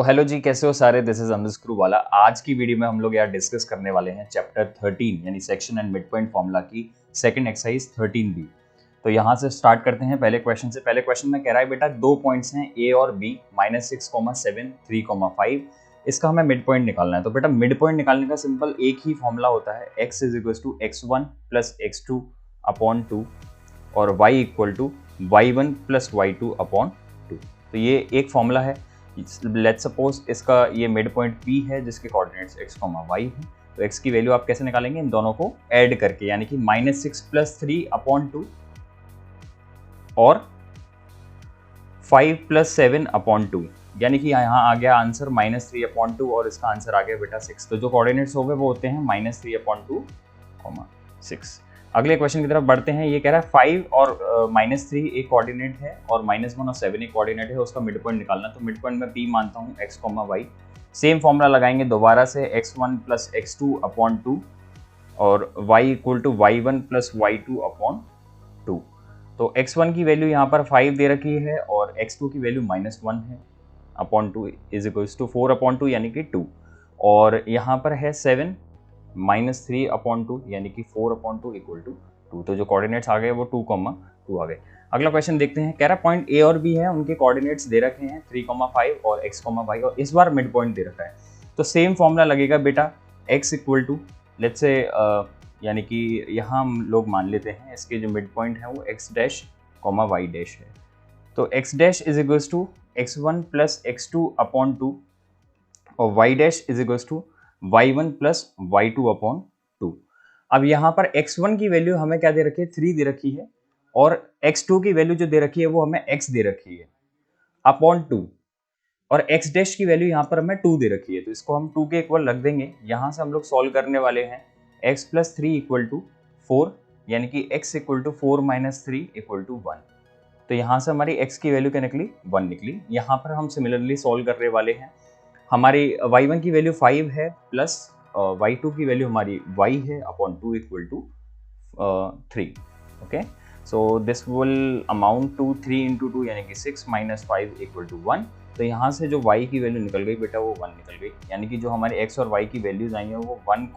Hello जी, कैसे हो सारे। दिस इज अमृत स्क्रू वाला। आज की वीडियो में हम लोग यार डिस्कस करने वाले हैं चैप्टर 13 यानी section and mid point formula की सेकंड एक्सरसाइज 13B। तो यहाँ से स्टार्ट करते हैं पहले क्वेश्चन से। पहले क्वेश्चन में कह रहा है बेटा दो पॉइंट्स हैं ए और बी -6, 7, 3, 5। इसका हमें मिड पॉइंट निकालना है। तो बेटा मिड पॉइंट निकालने का सिंपल एक ही फॉर्मूला होता है, x = x1 + x2/2 और y = y1 + y2/2। तो ये एक फॉर्मूला है। लेट्स सपोज इसका ये मिड पॉइंट P है जिसके कोऑर्डिनेट्स x, y है। तो x की वैल्यू आप कैसे निकालेंगे, इन दोनों को ऐड करके, यानी कि -6 + 3/2 और 5 + 7/2, यानी कि यहाँ आ गया आंसर -3/2 और इसका आंसर आ गया बेटा 6। तो जो कोऑर्डिनेट्स हो गए वो होते हैं -3/2, 6। अगले क्वेश्चन की तरफ बढ़ते हैं। ये कह रहा है 5 और -3 एक कोऑर्डिनेट है और -1 और 7 एक कोऑर्डिनेट है, उसका मिड पॉइंट निकालना। तो मिड पॉइंट में P मानता हूँ x, y। सेम फॉर्मूला लगाएंगे दोबारा से, x1 + x2/2 और y = y1 + y2/2। तो x1 की वैल्यू यहाँ पर 5 दे रखी है और x2 की वैल्यू -1 है, (2 = 4/2 यानी कि 2। और यहाँ पर है 7 -3/2 यानी कि 4/2 = 2। तो जो कोऑर्डिनेट्स आ गए वो 2, 2 आ गए। अगला क्वेश्चन देखते हैं। कह रहा पॉइंट ए और बी है, उनके कोऑर्डिनेट्स दे रखे हैं 3, 5 और x, y, और इस बार मिड पॉइंट दे रखा है। तो सेम फॉर्मूला लगेगा बेटा, x = लेट्स से यानी कि यहाँ हम लोग मान लेते हैं इसके जो मिड पॉइंट है वो x', y' है। तो x' = x1 + x2/2 और y' = y1 + y2/2। अब यहाँ पर x1 की वैल्यू हमें क्या दे रखी है, 3 दे रखी है, और x2 की वैल्यू जो दे रखी है वो हमें x दे रखी है (2), और x' की वैल्यू यहाँ पर हमें 2 दे रखी है। तो इसको हम 2 के इक्वल रख देंगे। यहाँ से हम लोग सॉल्व करने वाले हैं। x + 3 = 4, यानी कि x = 4 - 3 = 1। तो यहाँ से हमारी x की वैल्यू क्या निकली, 1 निकली। यहाँ पर हम सिमिलरली सॉल्व करने वाले हैं। हमारी y1 की वैल्यू 5 है प्लस y2 की वैल्यू हमारी y है (2 = 3). Okay, so this will amount to 3 × 2 यानी कि 6 - 5 = 1। तो यहाँ से जो y की वैल्यू निकल गई बेटा वो 1 निकल गई, यानी कि जो हमारे x और y की वैल्यूज आई हैं वो 1,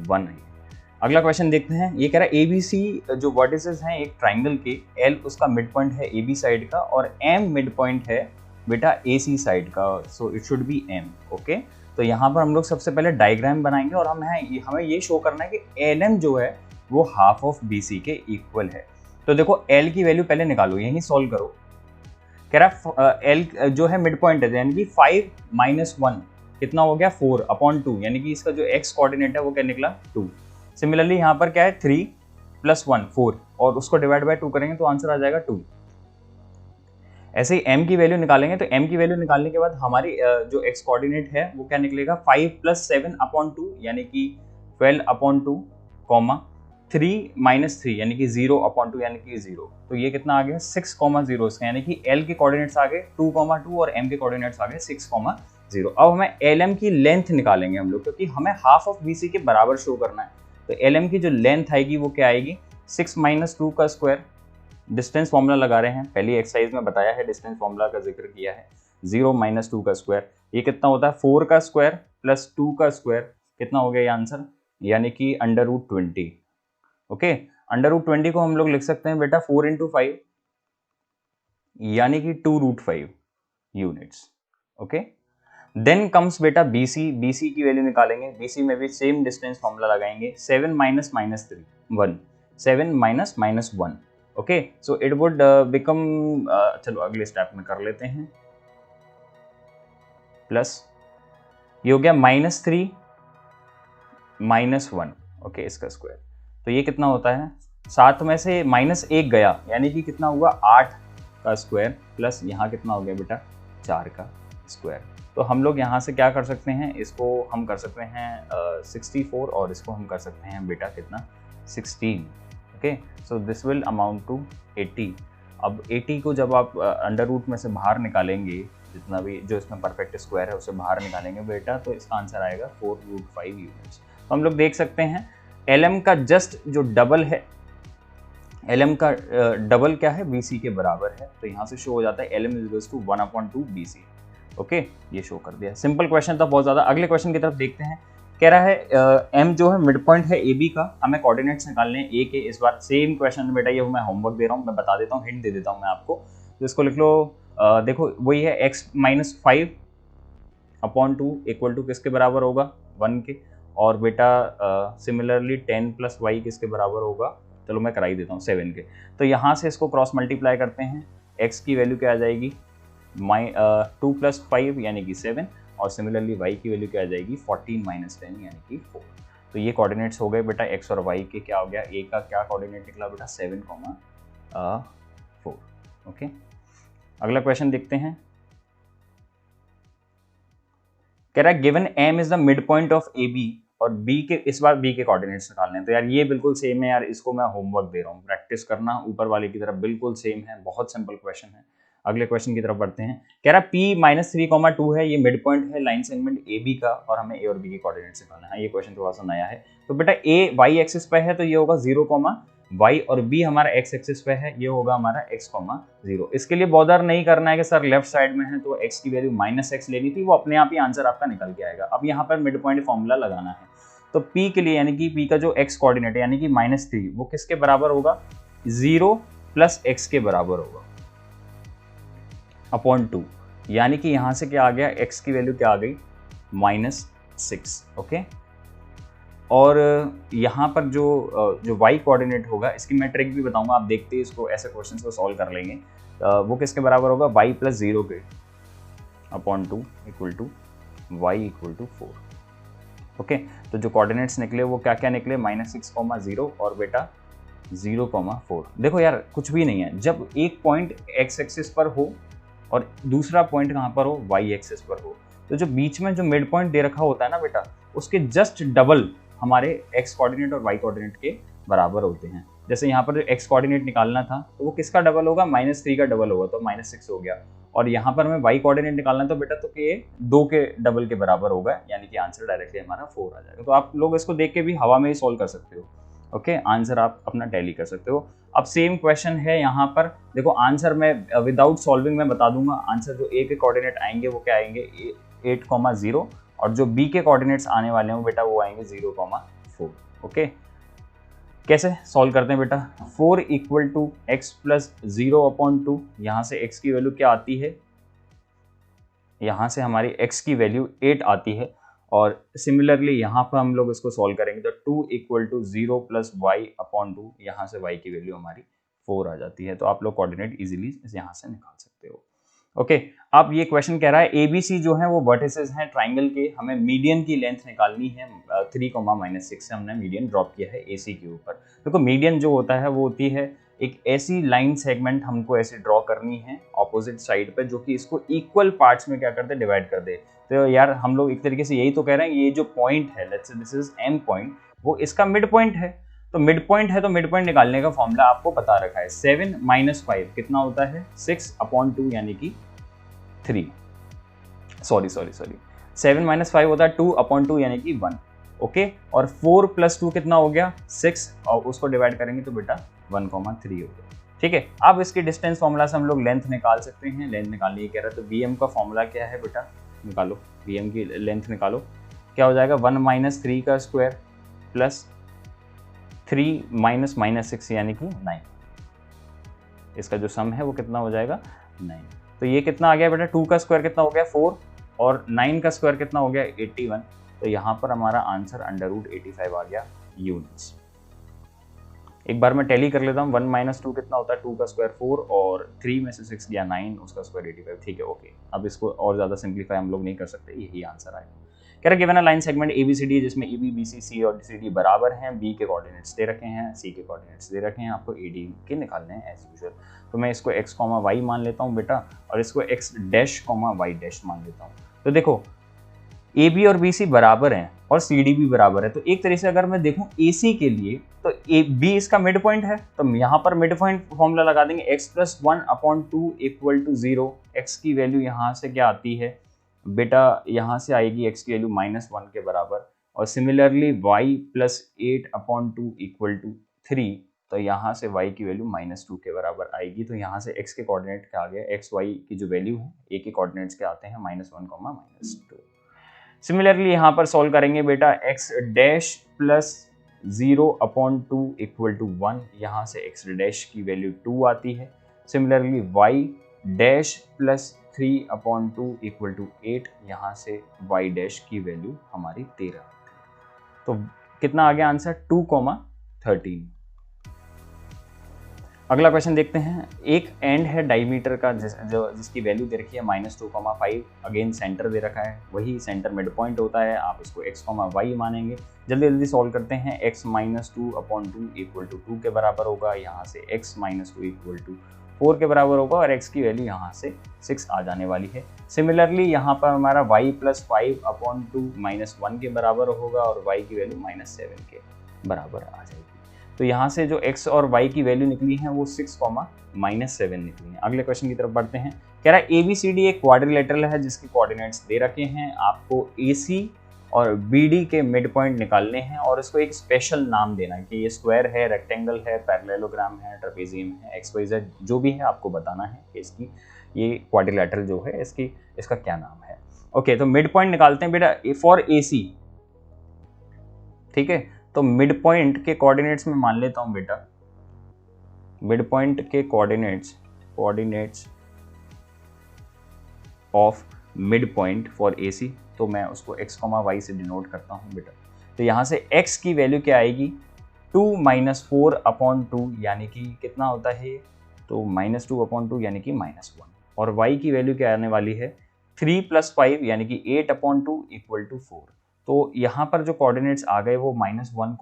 1 आई। अगला क्वेश्चन देखते हैं। ये कह रहा है ABC जो वर्टिसेस हैं एक ट्राइंगल के, L उसका मिड पॉइंट है AB साइड का और M मिड पॉइंट है बेटा AC साइड का। So it should be M। Okay, तो यहाँ पर हम लोग सबसे पहले डायग्राम बनाएंगे और हमें ये शो करना है कि LM जो है वो हाफ ऑफ BC के इक्वल है। तो देखो L की वैल्यू पहले निकालो, यही सॉल्व करो। कह रहा L जो है मिड पॉइंट है, यानी कि 5 - 1 कितना हो गया, 4/2, यानी कि इसका जो x कोऑर्डिनेट है वो क्या निकला, 2। सिमिलरली यहाँ पर क्या है, 3 + 1 4, और उसको डिवाइड बाय 2 करेंगे तो आंसर आ जाएगा 2। ऐसे ही m की वैल्यू निकालेंगे। तो m की वैल्यू निकालने के बाद हमारी जो x कोऑर्डिनेट है वो क्या निकलेगा, 5 + 7/2 यानी कि 12/2, 3 - 3 यानी कि 0/2 यानी कि 0। तो ये कितना आ गया, 6, 0 इसका, यानी कि L के कोऑर्डिनेट्स आ गए 2, 2 और m के कोऑर्डिनेट्स आ गए 6, 0। अब हमें LM की लेंथ निकालेंगे हम लोग, क्योंकि हमें हाफ ऑफ BC के बराबर शो करना है। तो LM की जो लेंथ आएगी वो क्या आएगी, 6 - 2 का स्क्वायर। डिस्टेंस फॉर्मूला लगा रहे हैं, पहली एक्सरसाइज में बताया है, डिस्टेंस फॉर्मूला का जिक्र किया है। 0 - 2 का स्क्वायर, ये कितना होता है, 4 का स्क्वायर प्लस 2 का स्क्वायर, कितना हो गया ये आंसर, यानी कि √20। ओके, √20 को हम लोग लिख सकते हैं बेटा 4 × 5 यानी कि 2√5 यूनिट्स। ओके, देन कम्स बेटा BC की वैल्यू निकालेंगे। BC में भी सेम डिस्टेंस फॉर्मूला लगाएंगे, 7 - -3 1, 7 - -1। Okay, so it would become, चलो अगले स्टेप में कर लेते हैं, प्लस ये हो गया -3 - 1। ओके, इसका स्क्वायर, तो ये कितना होता है, 7 में से -1 गया, यानी कि कितना हुआ, 8 का स्क्वायर, प्लस यहाँ कितना हो गया बेटा, 4 का स्क्वायर। तो हम लोग यहाँ से क्या कर सकते हैं, इसको हम कर सकते हैं 64 और इसको हम कर सकते हैं बेटा कितना, 16। Okay, so this will amount to 80। अब 80 को जब आप अंडर रूट में से बाहर निकालेंगे, जितना भी जो इसमें परफेक्ट स्क्वायर है उसे बाहर निकालेंगे बेटा, तो इसका आंसर आएगा 4√5 यूनिट्स। तो हम लोग देख सकते हैं LM का जस्ट जो डबल है, LM का डबल क्या है, BC के बराबर है। तो यहाँ से शो हो जाता है LM = 1/2 BC। ओके ये शो कर दिया। सिंपल क्वेश्चन था बहुत ज़्यादा। अगले क्वेश्चन की तरफ देखते हैं। कह रहा है एम जो है मिड पॉइंट है ए बी का, हमें कोऑर्डिनेट्स निकालने हैं ए के। इस बार सेम क्वेश्चन बेटा, ये मैं होमवर्क दे रहा हूँ, मैं बता देता हूँ, हिंट दे देता हूँ मैं आपको। तो इसको लिख लो, देखो वही है x minus 5 upon 2 equal to किसके बराबर होगा, 1 के। और बेटा सिमिलरली 10 प्लस वाई किसके बराबर होगा, चलो मैं करा ही देता हूँ 7 के। तो यहाँ से इसको क्रॉस मल्टीप्लाई करते हैं, x की वैल्यू क्या आ जाएगी 2 प्लस 5 यानी कि 7, और सिमिलरली y की वैल्यू क्या आ जाएगी 14 माइनस 10 यानी कि 4। तो ये कोऑर्डिनेट्स हो गए बेटा x और y के। क्या हो गया, a का क्या कोऑर्डिनेट निकला बेटा 7, 4। ओके अगला क्वेश्चन देखते हैं। कह रहा है given m is the mid point of A B, और b के, इस बार b के कोऑर्डिनेट्स निकालने हैं। तो यार ये बिल्कुल सेम है यार, इसको मैं होमवर्क दे रहा हूँ, प्रैक्टिस करना ऊपर वाले की तरफ, बिल्कुल सेम है, बहुत सिंपल क्वेश्चन है। अगले क्वेश्चन की तरफ बढ़ते हैं। कह रहा है p माइनस 3,2 है, ये मिड पॉइंट है लाइन सेगमेंट ए बी का, और हमें a और b के कोऑर्डिनेट्स निकालना है। ये क्वेश्चन थोड़ा सा नया है। तो बेटा a y एक्सिस पे है तो ये होगा 0, y, और b हमारा x एक्सिस पे है, ये होगा हमारा x, 0। इसके लिए बॉदर नहीं करना है कि सर लेफ्ट साइड में है तो x की वैल्यू -x लेनी थी, वो अपने आप ही आंसर आपका निकल के आएगा। अब यहाँ पर मिड पॉइंट फॉर्मूला लगाना है। तो p के लिए, यानी कि p का जो x कोऑर्डिनेट है यानी कि -3, वो किसके बराबर होगा 0 प्लस x के बराबर होगा अपॉन 2, यानी कि यहाँ से क्या आ गया, x की वैल्यू क्या आ गई -6। ओके, और यहाँ पर जो y कोऑर्डिनेट होगा, इसकी मैं ट्रिक भी बताऊंगा, आप देखते हैं इसको, ऐसे क्वेश्चन को सॉल्व कर लेंगे। वो किसके बराबर होगा y प्लस 0 के upon 2 equal to y equal to 4। Okay, तो जो कोऑर्डिनेट्स निकले वो क्या क्या निकले, -6, 0 और बेटा 0, 4। देखो यार कुछ भी नहीं है, जब एक पॉइंट x एक्सिस पर हो और दूसरा पॉइंट कहाँ पर हो, y एक्सिस पर हो, तो जो बीच में जो मिड पॉइंट दे रखा होता है ना बेटा, उसके जस्ट डबल हमारे x कोऑर्डिनेट और y कोऑर्डिनेट के बराबर होते हैं। जैसे यहाँ पर x कोऑर्डिनेट निकालना था तो वो किसका डबल होगा, -3 का डबल होगा, तो -6 हो गया। और यहाँ पर हमें y कोऑर्डिनेट निकालना तो बेटा, तो ये 2 के डबल के बराबर होगा, यानी कि आंसर डायरेक्टली हमारा 4 आ जाएगा। तो आप लोग इसको देख के भी हवा में ही सॉल्व कर सकते हो। ओके, आंसर आप अपना टैली कर सकते हो। अब सेम क्वेश्चन है यहाँ पर, देखो आंसर में विदाउट सॉल्विंग मैं बता दूंगा। आंसर जो a के कोऑर्डिनेट आएंगे वो क्या आएंगे 8, 0, और जो b के कोऑर्डिनेट्स आने वाले हैं बेटा वो आएंगे 0, 4। ओके, कैसे सॉल्व करते हैं बेटा, 4 equal to x plus 0 upon 2, यहाँ से x की वैल्यू क्या आती है, यहाँ से हमारी x की वैल्यू 8 आती है। और सिमिलरली यहाँ पर हम लोग इसको सॉल्व करेंगे तो 2 equal to 0 plus y upon 2, यहाँ से y की वैल्यू हमारी 4 आ जाती है। तो आप लोग कोऑर्डिनेट इजीली यहाँ से निकाल सकते हो। ओके, अब ये क्वेश्चन कह रहा है ABC जो है वो वर्टिसेस हैं ट्राइंगल के, हमें मीडियन की लेंथ निकालनी है। 3, -6 से हमने मीडियन ड्रॉप किया है AC के ऊपर। देखो मीडियन जो होता है वो होती है एक ऐसी लाइन सेगमेंट, हमको ऐसे ड्रॉ करनी है ऑपोजिट साइड पे, जो कि इसको इक्वल पार्ट्स में क्या कर दे, डिवाइड कर दे। तो यार हम लोग एक तरीके से यही तो कह रहे हैं, ये जो पॉइंट है, let's say this is M point, वो इसका मिड पॉइंट है। तो मिड पॉइंट है तो मिड पॉइंट निकालने का फॉर्मूला आपको बता रखा है, 7 - 5 कितना होता है 6 अपॉन 2 यानी कि 3, सॉरी 7 - 5 होता है 2 अपॉन 2 यानी कि 1। ओके, और 4 + 2 कितना हो गया 6, और उसको डिवाइड करेंगे तो बेटा 1, 3 हो गया। ठीक है, अब इसके डिस्टेंस फॉर्मूला से हम लोग लेंथ निकाल सकते हैं। लेंथ निकालने की कह रहा है, तो bm का फॉर्मूला क्या है बेटा, निकालो bm की लेंथ निकालो। क्या हो जाएगा 1 - 3 का स्क्वायर प्लस 3 - -6 यानी कि 9। इसका जो सम है वो कितना हो जाएगा 9। तो ये कितना आ गया बेटा, 2 का स्क्वायर कितना हो गया 4, और 9 का स्क्वायर कितना हो गया 81। तो यहाँ पर हमारा आंसर √85 आ गया यूनिट्स। एक बार मैं टैली कर लेता हूँ, 1 - 2 कितना होता है, 2 का स्क्वायर 4, और 3 में से 6 गया 9, उसका स्क्वायर 85। ठीक है, ओके, अब इसको और ज़्यादा सिंप्लीफाई हम लोग नहीं कर सकते, यही आंसर आएगा। कह रहा given a line segment ABCD जिसमें EB, BC, C और CD बराबर हैं, B के कोऑर्डिनेट्स दे रखे हैं, C के कोऑर्डिनेट्स दे रखे हैं, आपको AD के निकालने हैं एज यूजुअल। तो मैं इसको x, y मान लेता हूँ बेटा, और इसको x डैश, y डैश मान लेता हूँ। तो देखो AB और BC बराबर हैं और CD भी बराबर है, तो एक तरीके से अगर मैं देखूं AC के लिए तो B इसका मिड पॉइंट है, तो यहाँ पर मिड पॉइंट फॉर्मूला लगा देंगे, x + 1 upon 2 equal to 0। x की वैल्यू यहाँ से क्या आती है बेटा, यहाँ से आएगी x की वैल्यू -1 के बराबर, और similarly y + 8 upon 2 equal to 3। तो यहाँ से y की वैल्यू -2 के बराबर आएगी। तो यहाँ से x के कोऑर्डिनेट क्या आ गया, एक्स वाई की जो वैल्यू है a के कोऑर्डिनेट्स के आते हैं -1, -2। सिमिलरली यहाँ पर सॉल्व करेंगे बेटा, x dash plus 0/2 equal to 1, यहाँ से x डैश की वैल्यू 2 आती है। Similarly y dash plus 3/2 equal to 8, यहाँ से y डैश की वैल्यू हमारी 13 आती है। तो कितना आ गया आंसर, 2,13। अगला क्वेश्चन देखते हैं। एक एंड है डायमीटर का जिसकी वैल्यू दे रखी है -2,5, अगेन सेंटर दे रखा है, वही सेंटर मिड पॉइंट होता है, आप इसको x, y मानेंगे। जल्दी जल्दी सॉल्व करते हैं। x -2/2 इक्वल टू 2 के बराबर होगा, यहाँ से x -2 इक्वल टू 4 के बराबर होगा और x की वैल्यू यहाँ से 6 आ जाने वाली है। सिमिलरली यहाँ पर हमारा y + 5/2 -1 के बराबर होगा और y की वैल्यू -7 के बराबर आ जाएगी। तो यहाँ से जो x और y की वैल्यू निकली है वो 6, -7 निकली है। अगले क्वेश्चन की तरफ बढ़ते हैं। कह रहा है ABCD एक क्वाड्रिलेटरल है जिसके कोऑर्डिनेट्स दे रखे हैं, आपको AC और BD के मिड पॉइंट निकालने हैं और इसको एक स्पेशल नाम देना है कि ये स्क्वायर है, रेक्टेंगल है, पैरेललोग्राम है, ट्रेपेजियम है, XYZ जो भी है आपको बताना है कि इसकी ये क्वाड्रिलेटरल जो है इसका क्या नाम है। ओके, तो मिड पॉइंट निकालते हैं बेटा फॉर AC। ठीक है, तो मिड पॉइंट के कोऑर्डिनेट्स में मान लेता हूं बेटा, मिड पॉइंट के coordinates of mid point for AC, तो मैं उसको x, y से डिनोट करता हूं बेटा। तो यहां से x की वैल्यू क्या आएगी, 2 - 4/2 यानी कि कितना होता है, तो -2/2 यानी कि -1, और y की वैल्यू क्या आने वाली है, 3 + 5 यानी कि 8/2 इक्वल टू 4। तो यहाँ पर जो कोऑर्डिनेट्स आ गए वो -1,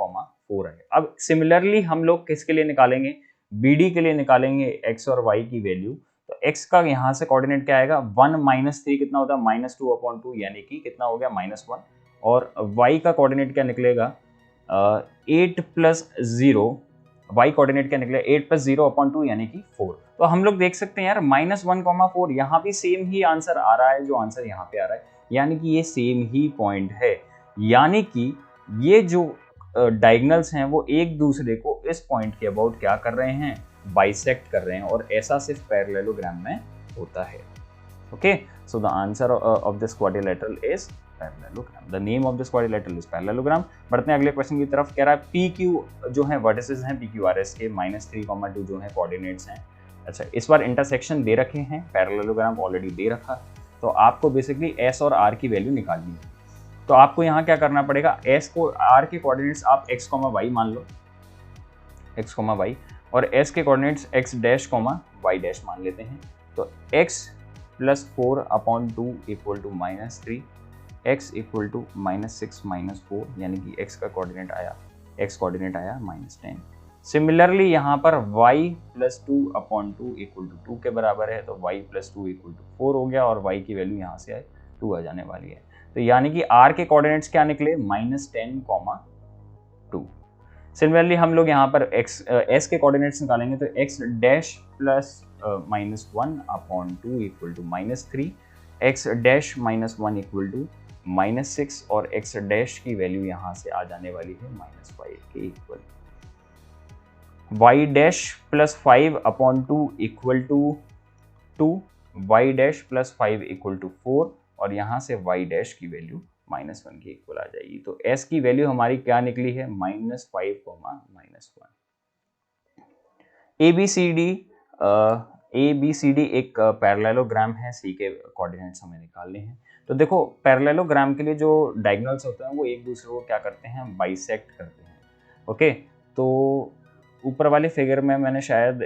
4 है। अब सिमिलरली हम लोग किसके लिए निकालेंगे, BD के लिए निकालेंगे x और y की वैल्यू। तो x का यहाँ से कोऑर्डिनेट क्या आएगा, 1 - 3 कितना होता है, -2/2 यानी कि कितना हो गया, -1, और y का कोऑर्डिनेट क्या निकलेगा, 8 + 0, y कोऑर्डिनेट क्या निकलेगा, 8 + 0/2 यानी कि 4। तो हम लोग देख सकते हैं यार -1, 4 यहाँ भी सेम ही आंसर आ रहा है जो आंसर यहाँ पे आ रहा है, यानी कि ये सेम ही पॉइंट है, यानी कि ये जो डायगोनल्स हैं वो एक दूसरे को इस पॉइंट के अबाउट क्या कर रहे हैं, बाइसेक्ट कर रहे हैं, और ऐसा सिर्फ पैरेललोग्राम में होता है। Okay, so the answer of this quadrilateral is parallelogram. The name of this quadrilateral is parallelogram. बढ़ते हैं अगले क्वेश्चन की तरफ। कह रहा है PQ जो है वर्टिसेस हैं PQRS के, -3, 2 जो है कोऑर्डिनेट्स हैं। अच्छा, इस बार इंटरसेक्शन दे रखे हैं, पैरेललोग्राम ऑलरेडी दे रखा, तो आपको बेसिकली S और R की वैल्यू निकालनी है। तो आपको यहाँ क्या करना पड़ेगा, S को R के कोऑर्डिनेट्स आप x, y मान लो, x, y, और S के coordinates x dash, y dash मान लेते हैं। तो x + 4/2 equal to -3, x equal to -6 - 4 यानी कि x का कोऑर्डिनेट आया, x कोऑर्डिनेट आया -10। सिमिलरली यहाँ पर y + 2/2 इक्वल टू 2 के बराबर है, तो y + 2 इक्वल टू 4 हो गया और y की वैल्यू यहाँ से 2 आ जाने वाली है। तो यानी कि R के कोऑर्डिनेट्स क्या निकले, -10, 2। सिमिलरली हम लोग यहाँ पर S के कोऑर्डिनेट्स निकालेंगे, तो x dash plus -1/2 equal to -3, x dash -1 equal to -6, और x डैश की वैल्यू यहाँ से आ जाने वाली है -5 के equal. y dash + 5/2 equal to 2, y dash + 5 equal to 4, और यहाँ से y डैश की वैल्यू -1 के इक्वल आ जाएगी। तो s की वैल्यू हमारी क्या निकली है, -5, -1। ABCD एक पैरेललोग्राम है, C के कोऑर्डिनेट्स हमें निकालने हैं। तो देखो पैरेललोग्राम के लिए जो डायगोनल्स होते हैं वो एक दूसरे को क्या करते हैं, बाइसेक्ट करते हैं। ओके, तो ऊपर वाले फिगर में मैंने शायद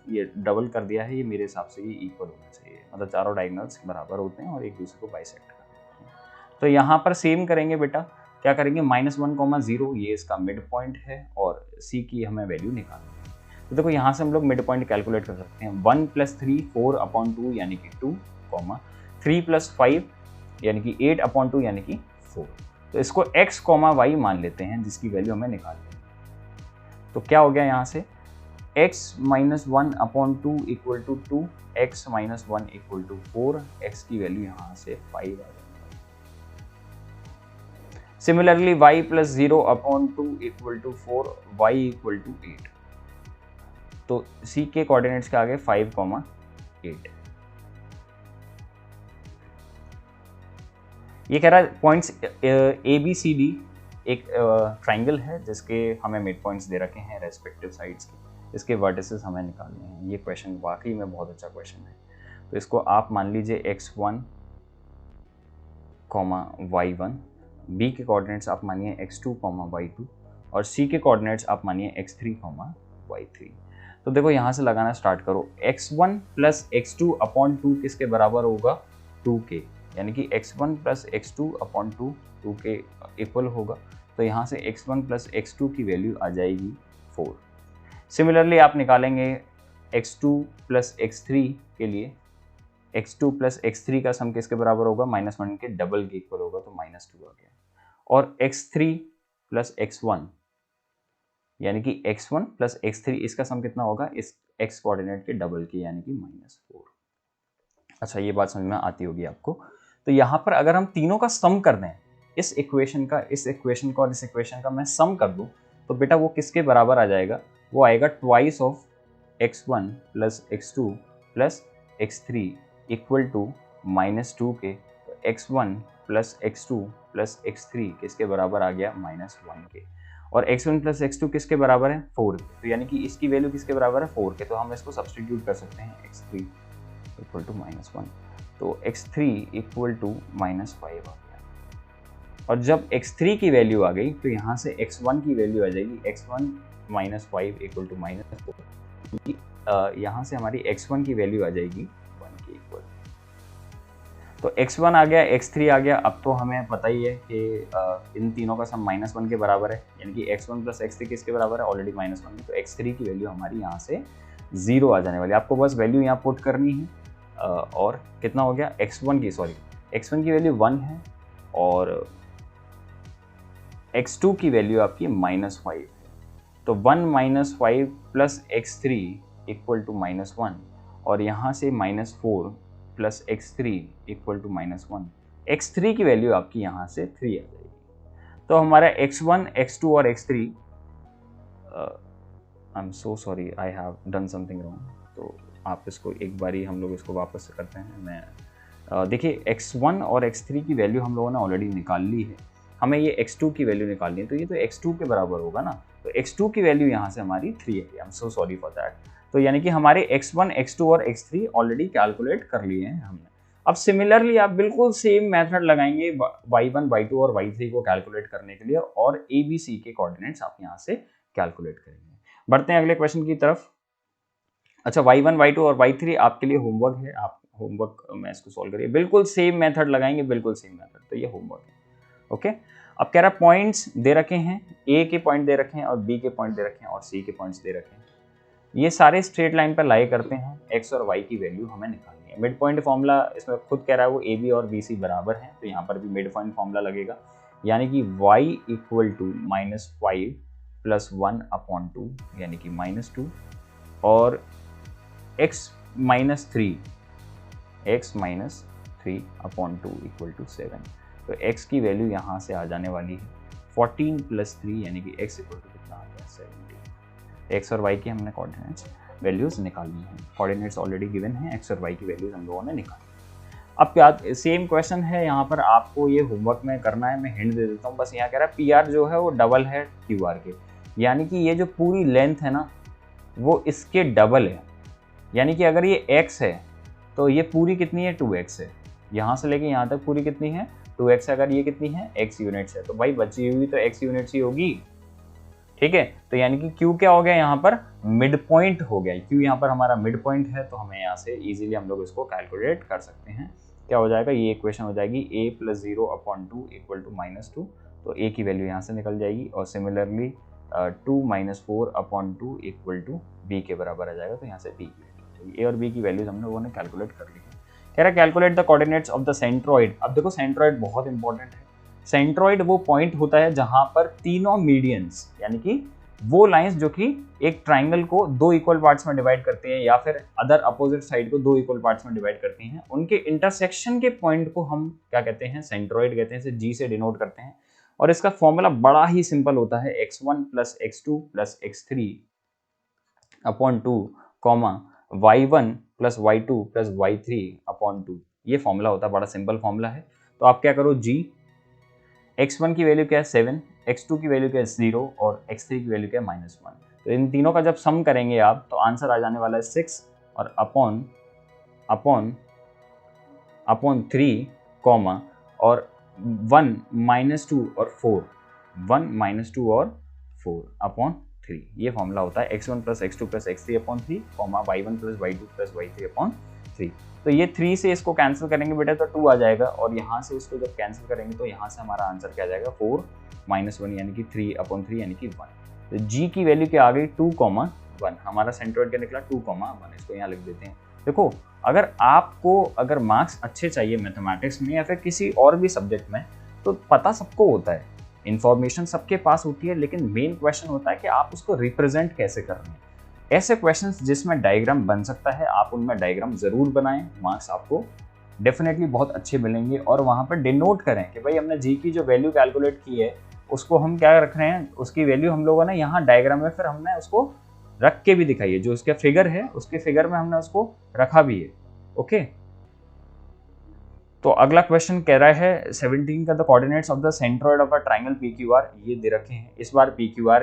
ये डबल कर दिया है, ये मेरे हिसाब से ये इक्वल होना चाहिए, मतलब चारों डायगोनल्स बराबर होते हैं और एक दूसरे को बाइसेक्ट करते हैं। तो यहाँ पर सेम करेंगे बेटा, क्या करेंगे, -1, 0 ये इसका मिड पॉइंट है और C की हमें वैल्यू निकालनी है। तो देखो यहाँ से हम लोग मिड पॉइंट कैलकुलेट कर सकते हैं। 1 + 3 4/2 यानी कि 2, 3 + 5 यानी कि 8/2 यानी कि 4। तो इसको x, y मान लेते हैं जिसकी वैल्यू हमें निकालनी है। तो क्या हो गया यहाँ से, x - 1/2 equal to 2, x - 1 equal to 4, x की वैल्यू यहाँ से 5 आ जाएगी। Similarly y + 0/2 equal to 4, y equal to 8। तो सी के कोऑर्डिनेट्स के आगे 5,8। ये कह रहा है points A B C D एक ट्राइंगल है जिसके हमें मिड पॉइंट्स दे रखे हैं रेस्पेक्टिव साइड्स के, इसके वर्टिसेस हमें निकालने हैं। ये क्वेश्चन वाकई में बहुत अच्छा क्वेश्चन है। तो इसको आप मान लीजिए x1, y1, b के कोऑर्डिनेट्स आप मानिए x2, y2 और c के कोऑर्डिनेट्स आप मानिए x3, y3। तो देखो यहाँ से लगाना स्टार्ट करो। x1 प्लस x2 अपॉन 2 किसके बराबर होगा? 2k, यानी कि x1 प्लस x2 अपॉन 2 के इक्वल होगा। तो यहाँ से x1 प्लस x2 की वैल्यू आ जाएगी 4। सिमिलरली आप निकालेंगे x2 प्लस x3 के लिए। x2 प्लस x3 का सम किसके बराबर होगा? -1 के डबल के इक्वल होगा, तो -2 आ गया। और x3 प्लस x1 यानी कि x1 प्लस x3 इसका सम कितना होगा? इस x कोऑर्डिनेट के डबल की, यानी कि -4। अच्छा, ये बात समझ में आती होगी आपको। तो यहाँ पर अगर हम तीनों का सम कर दें, इस इक्वेशन का और इस इक्वेशन का मैं सम कर दूं, तो बेटा वो किसके बराबर आ जाएगा? वो आएगा twice of x1 plus x2 plus x3 equal to -2 के। तो x1 plus x2 plus x3 किसके बराबर आ गया? -1 के। और x1 प्लस x2 किसके बराबर है? 4 के। तो यानी कि इसकी वैल्यू किसके बराबर है? 4 के। तो हम इसको सब्सटीट्यूट कर सकते हैं, x3 इक्वल टू -1। तो x3 इक्वल टू -5 आ गया। और जब x3 की वैल्यू आ गई तो यहाँ से x1 की वैल्यू आ जाएगी x1 -5 इक्वल टू -4। यहाँ से हमारी x1 की वैल्यू आ जाएगी 1 के इक्वल। तो x1 आ गया, x3 आ गया। अब तो हमें पता ही है कि इन तीनों का सम -1 के बराबर है, यानी कि x1 प्लस x3 किसके बराबर है? ऑलरेडी -1 है। तो x3 की वैल्यू हमारी यहाँ से 0 आ जाने वाली है। आपको बस वैल्यू यहाँ पुट करनी है। और कितना हो गया? x1 की वैल्यू 1 है और x2 की वैल्यू आपकी -5 है। तो 1 - 5 प्लस x3 इक्वल टू -1 और यहाँ से -4 plus x3 equal to -1। x3 की वैल्यू आपकी यहाँ से 3 आ जाएगी। तो हमारा x1, x2 और x3, I am so sorry, I have done something wrong. तो आप इसको एक बारी हम लोग इसको वापस से करते हैं। मैं देखिए, x1 और x3 की वैल्यू हम लोगों ने ऑलरेडी निकाल ली है। हमें ये x2 की वैल्यू निकालनी है, तो ये तो x2 के बराबर होगा ना। तो x2 की वैल्यू यहाँ से हमारी 3 है। I am so sorry for that. तो यानी कि हमारे x1, x2 और x3 ऑलरेडी कैलकुलेट कर लिए हैं हमने। अब सिमिलरली आप बिल्कुल सेम मेथड लगाएंगे y1, y2 और y3 को कैलकुलेट करने के लिए, और ABC के कोऑर्डिनेट्स आप यहाँ से कैलकुलेट करेंगे। बढ़ते हैं अगले क्वेश्चन की तरफ। अच्छा, y1, y2 और y3 आपके लिए होमवर्क है। आप होमवर्क में इसको सॉल्व करिए, बिल्कुल सेम मेथड लगाएंगे, बिल्कुल सेम मेथड। तो ये होमवर्क है, ओके। अब कह रहा है पॉइंट्स दे रखे हैं, ए के पॉइंट दे रखे हैं और बी के पॉइंट दे रखे हैं और सी के पॉइंट्स दे रखे हैं। ये सारे स्ट्रेट लाइन पर लाई करते हैं, एक्स और वाई की वैल्यू हमें निकालनी है। मिड पॉइंट फॉर्मूला इसमें खुद कह रहा है वो ए बी और बी सी बराबर हैं, तो यहाँ पर भी मिड पॉइंट फॉर्मूला लगेगा, यानी कि y इक्वल टू -5 प्लस 1/2 यानी कि -2 और x -3/2 इक्वल टू 7। तो x की वैल्यू यहाँ से आ जाने वाली है 14 + 3 यानी कि x इक्वल टू कितना आ गया? 17। x और y की हमने कोऑर्डिनेट्स वैल्यूज निकालनी है। कोऑर्डिनेट्स ऑलरेडी गिवन है, x और y की वैल्यूज हम लोगों ने निकाली। अब क्या सेम क्वेश्चन है यहाँ पर, आपको ये होमवर्क में करना है। मैं हिंट दे देता हूँ, बस यहाँ कह रहा है PR जो है वो डबल है QR के, यानी कि ये जो पूरी लेंथ है ना वो इसके डबल है। यानी कि अगर ये x है तो ये पूरी कितनी है? 2x है। यहाँ से लेके यहाँ तक पूरी कितनी है? 2x। अगर ये कितनी है? x यूनिट्स है, तो भाई बची हुई तो x यूनिट्स ही होगी, ठीक है। तो यानी कि q क्या हो गया? यहाँ पर मिड पॉइंट हो गया। q यहाँ पर हमारा मिड पॉइंट है, तो हमें यहाँ से इजीली हम लोग इसको कैलकुलेट कर सकते हैं। क्या हो जाएगा? ये इक्वेशन हो जाएगी a + 0/2 इक्वल टू -2। तो a की वैल्यू यहाँ से निकल जाएगी, और सिमिलरली 2 - 4/2 इक्वल टू b के बराबर आ जाएगा। तो यहाँ से b की a और b की वैल्यूज हमने वो कैलकुलेट कर ली है। कह रहा है calculate the coordinates of the centroid. अब देखो सेंट्रॉइड बहुत इंपॉर्टेंट है। सेंट्रॉइड वो पॉइंट होता है जहां पर तीनों मीडियंस, यानी कि वो लाइंस जो कि एक ट्राइंगल को 2 इक्वल पार्ट्स में डिवाइड करते हैं या फिर अदर अपोजिट साइड को 2 इक्वल पार्ट्स में डिवाइड करती हैं, उनके इंटरसेक्शन के पॉइंट को हम क्या कहते हैं? सेंट्रॉइड कहते हैं। इसे G से डिनोट करते हैं, और इसका फॉर्मूला बड़ा ही सिंपल होता है, x1 + x2 + x3 upon 2 comma y1 plus y2 plus y3 upon 2। ये फॉर्मूला होता है, बड़ा सिंपल फॉर्मूला है। तो आप क्या करो, g x1 की वैल्यू क्या है 7, x2 की वैल्यू क्या है 0 और x3 की वैल्यू क्या है -1। तो इन तीनों का जब सम करेंगे आप तो आंसर आ जाने वाला है 6 और अपॉन 3 कॉमा और 1 -2 और 4, 1 -2 और 4 अपॉन 3। ये फॉर्मूला होता है x1 plus x2 plus x3 upon 3 comma y1 plus y2 plus y3 upon 3। तो ये 3 से इसको कैंसिल करेंगे बेटा तो 2 आ जाएगा और यहाँ से इसको जब कैंसिल करेंगे तो यहाँ से हमारा आंसर क्या आ जाएगा 4 -1 यानी कि 3 अपॉन 3 यानी कि 1। तो g की वैल्यू क्या आ गई 2,1। हमारा सेंट्रोइड क्या निकला 2,1। इसको यहाँ लिख देते हैं। देखो अगर मार्क्स अच्छे चाहिए मैथमेटिक्स में या फिर किसी और भी सब्जेक्ट में तो पता सबको होता है, इन्फॉर्मेशन सबके पास होती है, लेकिन मेन क्वेश्चन होता है कि आप उसको रिप्रेजेंट कैसे कर रहे हैं। ऐसे क्वेश्चंस जिसमें डायग्राम बन सकता है आप उनमें डायग्राम जरूर बनाएं, मार्क्स आपको डेफिनेटली बहुत अच्छे मिलेंगे। और वहाँ पर डिनोट करें कि भाई हमने जी की जो वैल्यू कैलकुलेट की है उसको हम क्या रख रहे हैं, उसकी वैल्यू हम लोगों ने यहाँ डायग्राम में फिर हमने उसको रख के भी दिखाई है, जो उसका फिगर है उसके फिगर में हमने उसको रखा भी है। ओके, तो अगला क्वेश्चन कह रहा है 17 का the coordinates of the centroid of a triangle PQR ये दे रखे हैं। इस बार PQR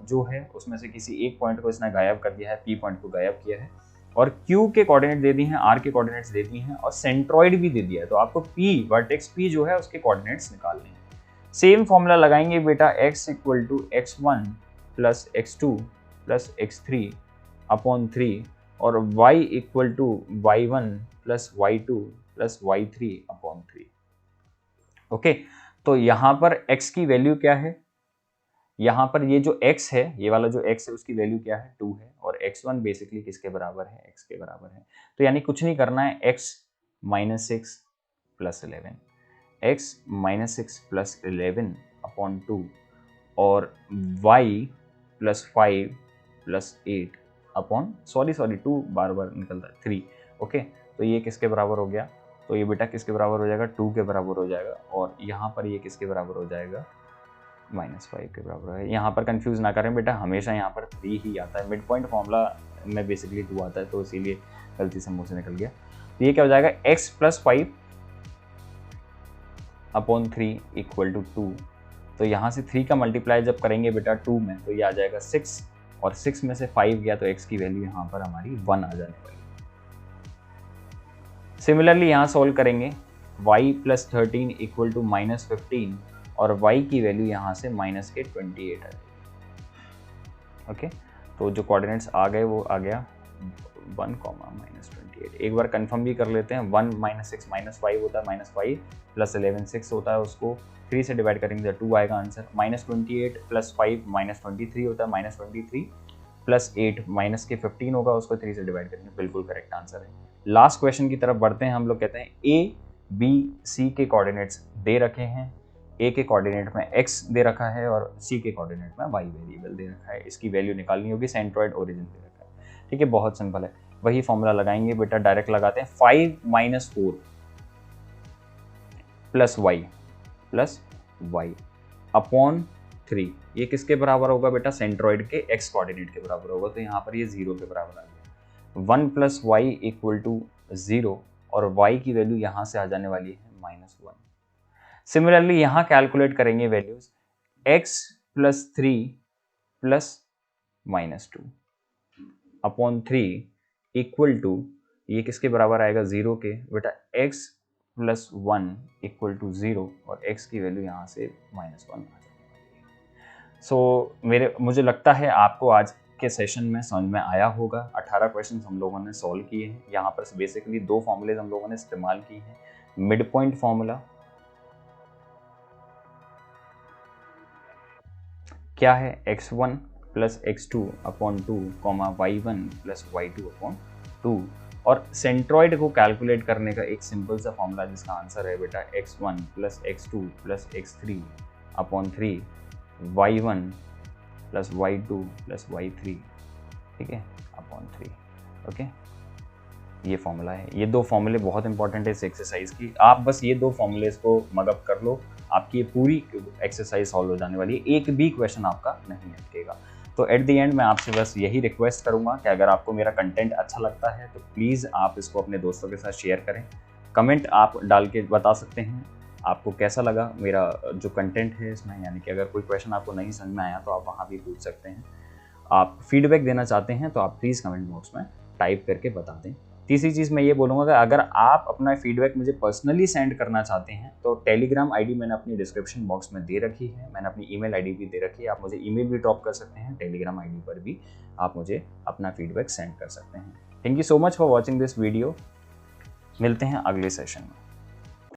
जो है उसमें से किसी एक पॉइंट को इसने गायब कर दिया है, P पॉइंट को गायब किया है और Q के कोऑर्डिनेट दे दिए हैं, R के कोऑर्डिनेट्स दे दिए हैं और सेंट्रोइड भी दे दिया है। तो आपको P वर्टेक्स P जो है उसके कोऑर्डिनेट्स निकालने हैं। सेम फॉर्मूला लगाएंगे बेटा, x equal to x1 plus x2 plus x3 upon 3 और y equal to y1 plus y2 plus y3 upon 3। Okay, तो यहाँ पर x की वैल्यू क्या है, यहाँ पर ये जो x है, ये वाला जो x है उसकी वैल्यू क्या है 2 है और x1 बेसिकली किसके बराबर है, x के बराबर है। तो यानी कुछ नहीं करना है, x minus 6 plus 11, x minus 6 plus 11 upon 2 और y प्लस 5 प्लस 8 अपॉन 2 बार बार निकलता है 3। ओके, तो ये किसके बराबर हो गया, तो ये बेटा किसके बराबर हो जाएगा 2 के बराबर हो जाएगा और यहाँ पर ये किसके बराबर हो जाएगा -5 के बराबर है। यहाँ पर कंफ्यूज ना करें बेटा, हमेशा यहाँ पर 3 ही आता है, मिड पॉइंट फॉर्मूला में बेसिकली 2 आता है तो इसीलिए गलती से मुँह से निकल गया। तो ये क्या हो जाएगा x plus 5 upon 3 equal to 2। तो यहाँ से 3 का मल्टीप्लाई जब करेंगे बेटा 2 में तो ये आ जाएगा 6 और 6 में से 5 गया तो x की वैल्यू यहाँ पर हमारी 1 आ जाने वाली। सिमिलरली यहाँ सोल्व करेंगे y प्लस 13 इक्वल टू -15 और y की वैल्यू यहाँ से माइनस के 28 आ जाएगी। ओके, तो जो कोऑर्डिनेट्स आ गए वो आ गया 1, -28। एक बार कंफर्म भी कर लेते हैं, 1 - 6 -5 होता है, -5 प्लस 11 6 होता है, उसको 3 से डिवाइड करेंगे तो 2 आएगा आंसर। -28 प्लस 5 -23 होता है, -23 प्लस 8 माइनस के 15 होगा, उसको 3 से डिवाइड करेंगे, बिल्कुल करेक्ट आंसर है। लास्ट क्वेश्चन की तरफ बढ़ते हैं। हम लोग कहते हैं A, B, C के कोऑर्डिनेट्स दे रखे हैं, A के कोऑर्डिनेट में x दे रखा है और C के कोऑर्डिनेट में y वेरिएबल दे रखा है। इसकी वैल्यू निकालनी होगी, सेंट्रोइड ओरिजिन दे रखा है। ठीक है, बहुत सिंपल है, वही फॉर्मूला लगाएंगे बेटा, डायरेक्ट लगाते हैं। 5 - 4 प्लस y अपॉन 3, ये किसके बराबर होगा बेटा, सेंट्रोइड के x कोऑर्डिनेट के बराबर होगा, तो यहाँ पर ये 0 के बराबर आ गया। 1 प्लस y इक्वल टू 0 और y की वैल्यू यहाँ से आ जाने वाली है -1। सिमिलरली यहाँ कैलकुलेट करेंगे values, x plus 3 plus -2 upon 3 equal to, ये किसके बराबर आएगा 0 के बेटा, x प्लस 1 इक्वल टू 0 और x की वैल्यू यहाँ से -1 आ जाने वाली है। सो मुझे लगता है आपको आज के सेशन में समझ में आया होगा। 18 क्वेश्चन हम लोगों ने सॉल्व किए हैं। यहाँ पर बेसिकली 2 फॉर्मूलेज हम लोगों ने इस्तेमाल की हैं। मिड पॉइंट फॉर्मूला क्या है, x1 plus x2 upon 2 y1 plus y2 upon 2 और सेंट्रोइड को कैलकुलेट करने का एक सिंपल सा फॉर्मूला जिसका आंसर है बेटा x1 plus x2 plus x3 upon 3 y1 plus y2 plus y3, ठीक है, अपॉन 3। ओके, ये फॉर्मूला है। ये 2 फॉर्मूले बहुत इंपॉर्टेंट है इस एक्सरसाइज की। आप बस ये 2 फॉर्मूलेज को मगअप कर लो, आपकी ये पूरी एक्सरसाइज सॉल्व हो जाने वाली है, एक भी क्वेश्चन आपका नहीं अटकेगा। तो एट द एंड मैं आपसे बस यही रिक्वेस्ट करूँगा कि अगर आपको मेरा कंटेंट अच्छा लगता है तो प्लीज़ आप इसको अपने दोस्तों के साथ शेयर करें। कमेंट आप डाल के बता सकते हैं आपको कैसा लगा मेरा जो कंटेंट है इसमें, यानी कि अगर कोई क्वेश्चन आपको नहीं समझ में आया तो आप वहाँ भी पूछ सकते हैं। आप फीडबैक देना चाहते हैं तो आप प्लीज़ कमेंट बॉक्स में टाइप करके बता दें। तीसरी चीज़ मैं ये बोलूँगा कि अगर आप अपना फीडबैक मुझे पर्सनली सेंड करना चाहते हैं तो टेलीग्राम आईडी मैंने अपनी डिस्क्रिप्शन बॉक्स में दे रखी है, मैंने अपनी ईमेल आईडी भी दे रखी है। आप मुझे ईमेल भी ड्रॉप कर सकते हैं, टेलीग्राम आईडी पर भी आप मुझे अपना फीडबैक सेंड कर सकते हैं। Thank you so much for watching this video. मिलते हैं अगले सेशन में।